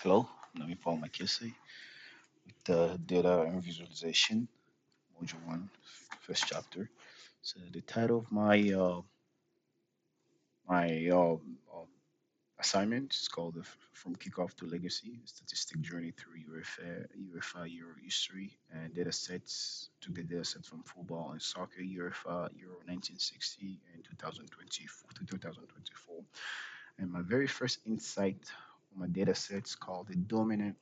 Hello, Namy-Paul with the data and visualization, module one, first chapter. So the title of my assignment is called From Kickoff to Legacy: Statistic Journey through UEFA Euro History and Data Sets to get data sets from football and soccer UEFA Euro 1960 and 2020 to 2024. And my very first insight on my data sets called the dominant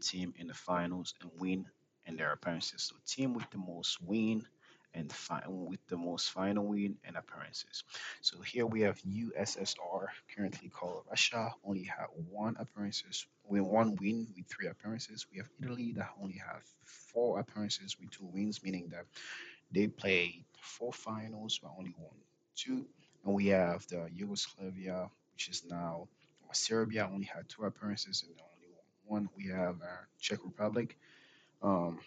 team in the finals and win in their appearances. So team with the most win and with the most final win and appearances. So here we have USSR, currently called Russia, only had one win with three appearances. We have Italy that only have four appearances with two wins, meaning that they played four finals but only won two. And we have the Yugoslavia, which is now Serbia, only had two appearances and only won one. We have Czech Republic, um,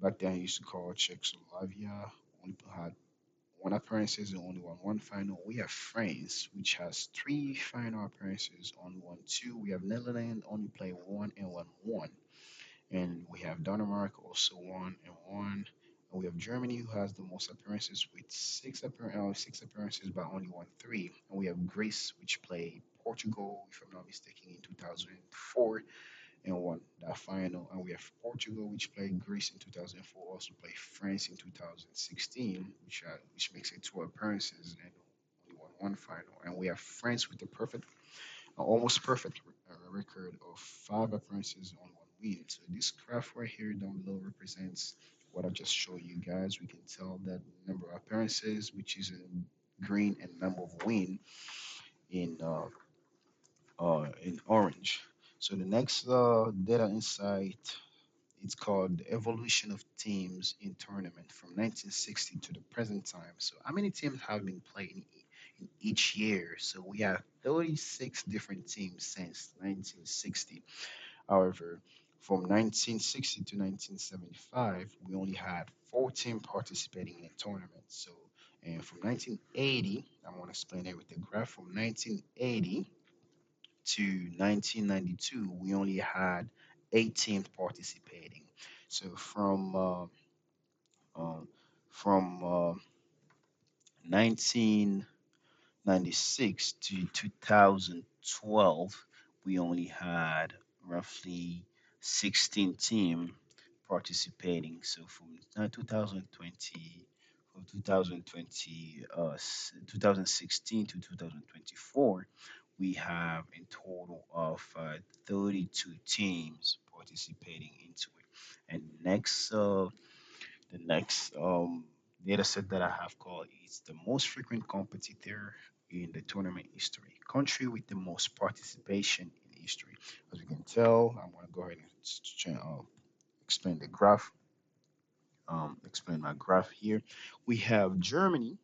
back then used to call Czechoslovakia, only had one appearances and only won one final. We have France, which has three final appearances, only won two. We have Netherlands, only played one and won one. And we have Denmark also one and one. And we have Germany who has the most appearances with six appearances but only won three. And we have Greece which played Portugal, if I'm not mistaken, in 2004 and won that final. And we have Portugal which played Greece in 2004, also played France in 2016, which makes it two appearances and only won one final. And we have France with the almost perfect record of five appearances on one win. So this graph right here down below represents what I just showed you guys. We can tell that number of appearances, which is in green, and number of win in orange. So the next data insight, it's called the evolution of teams in tournament from 1960 to the present time. So how many teams have been playing in each year? So we have 36 different teams since 1960. However, from 1960 to 1975, we only had 14 participating in a tournament. So, and from 1980, I'm going to explain it with the graph. From 1980 to 1992, we only had 18 participating. So um, from 1996 to 2012, we only had roughly 16 team participating. So from 2020, from 2020, 2016 to 2024, we have a total of 32 teams participating into it. And the next data set that I have called is the most frequent competitor in the tournament history. Country with the most participation in history. As you can tell, I'm going to go ahead and explain the graph. Explain my graph here. We have Germany,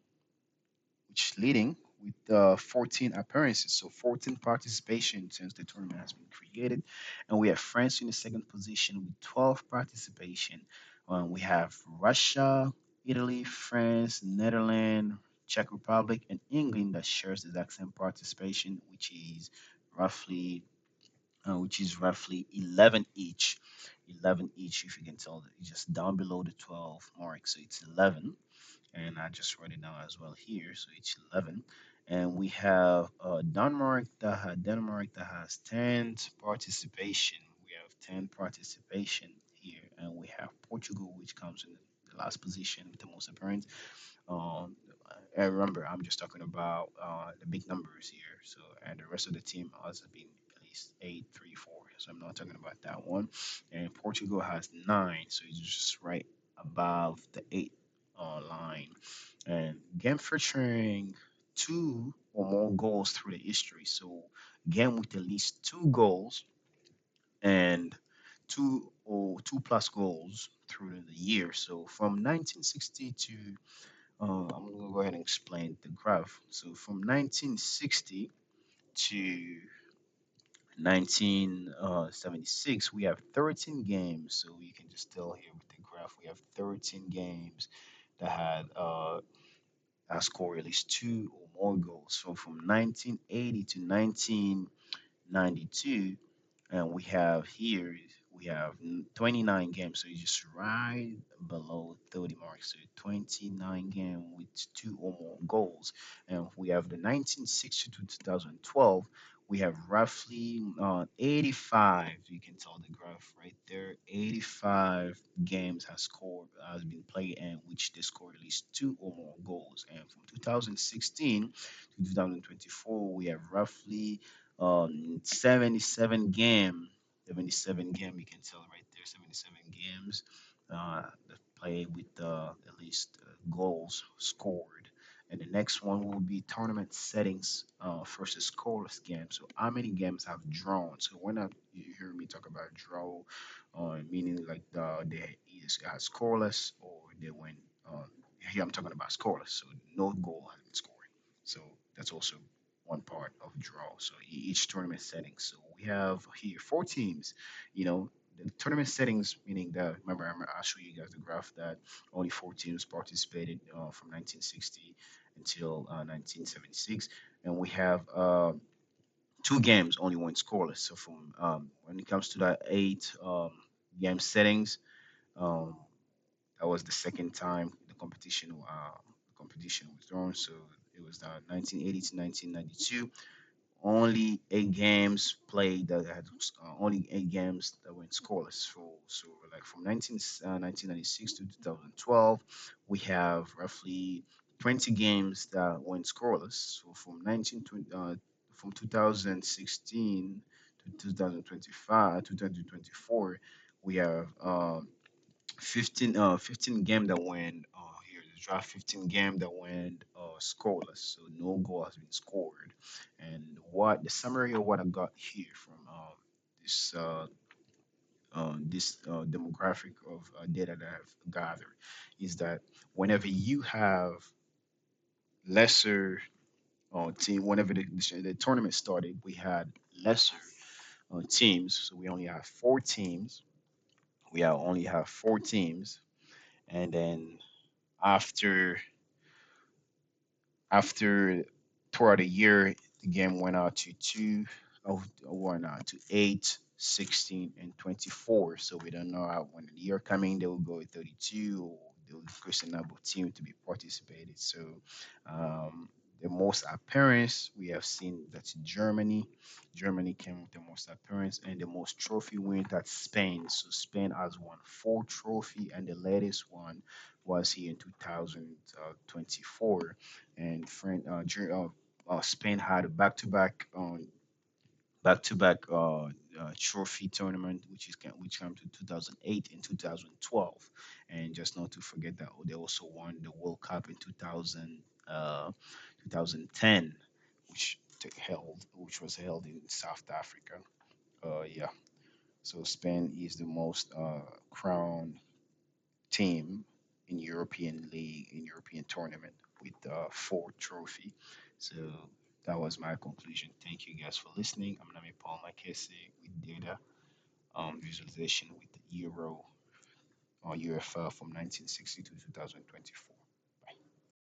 which is leading with 14 appearances, so 14 participation since the tournament has been created. And we have France in the second position with 12 participation. We have Russia, Italy, France, Netherlands, Czech Republic, and England that shares the exact same participation, roughly which is roughly 11 each. 11 each, if you can tell, it's just down below the 12 mark, so it's 11, and I just wrote it down as well here. So it's 11, and we have Denmark that has 10 participation. We have 10 participation here, and we have Portugal, which comes in the last position with the most apparent. Um, and remember, I'm just talking about the big numbers here. So, and the rest of the team has been at least eight, three, four. So I'm not talking about that one. And Portugal has nine, so it's just right above the eight line. And game featuring two or more goals through the history. So game with at least two goals and two plus goals through the year. So from 1960 to I'm gonna go ahead and explain the graph. So from 1960 to 1976, we have 13 games. So you can just tell here with the graph, we have 13 games that had scored at least two or more goals. So from 1980 to 19 92, and we have here we have 29 games, so it's just right below 30 marks. So 29 game with two or more goals, and we have the 1960 to 2012. We have roughly 85. You can tell the graph right there. 85 games has been played, and which they scored at least two or more goals. And from 2016 to 2024, we have roughly 77 game, 77 game. You can tell right there, 77 games that played with at least goals scored. And the next one will be tournament settings versus scoreless games. So how many games have drawn? So when you hear me talk about draw, meaning like they either got scoreless or they went. Uh, Here I'm talking about scoreless, so no goal has been scored. So that's also one part of draw. So each tournament setting. So we have here four teams. You know, the tournament settings, meaning that remember I'll show you guys the graph that only four teams participated from 1960 until 1976, and we have two games only went scoreless. So from when it comes to that eight game settings, um, that was the second time the competition was drawn. So it was 1980 to 1992. Only eight games played that had only eight games that went scoreless. So like from 1996 to 2012, we have roughly 20 games that went scoreless. So from 2016 to 2025, 2024, we have 15 game that went here the draft 15 game that went scoreless, so no goal has been scored. And what the summary of what I got here from this demographic of data that I've gathered is that whenever you have lesser team, whenever the tournament started, we had lesser teams, so we only have four teams. Only have four teams, and then after after throughout the year, the game went out to went out to 8, 16, and 24. So we don't know how when the year coming they will go with 32 or they will increase the number of teams to be participated. So um, the most appearance we have seen that's Germany. Germany came with the most appearance and the most trophy win. That's Spain. So Spain has won four trophy and the latest one was here in 2024 and Spain had a back-to-back trophy tournament, which came to 2008 and 2012, and just not to forget that they also won the World Cup in 2010, which was held in South Africa. Yeah, so Spain is the most crowned team in European League in European tournament with four trophy. So that was my conclusion. Thank you guys for listening. I'm Namy-Paul with data visualization with the Euro or UFL from 1960 to 2024.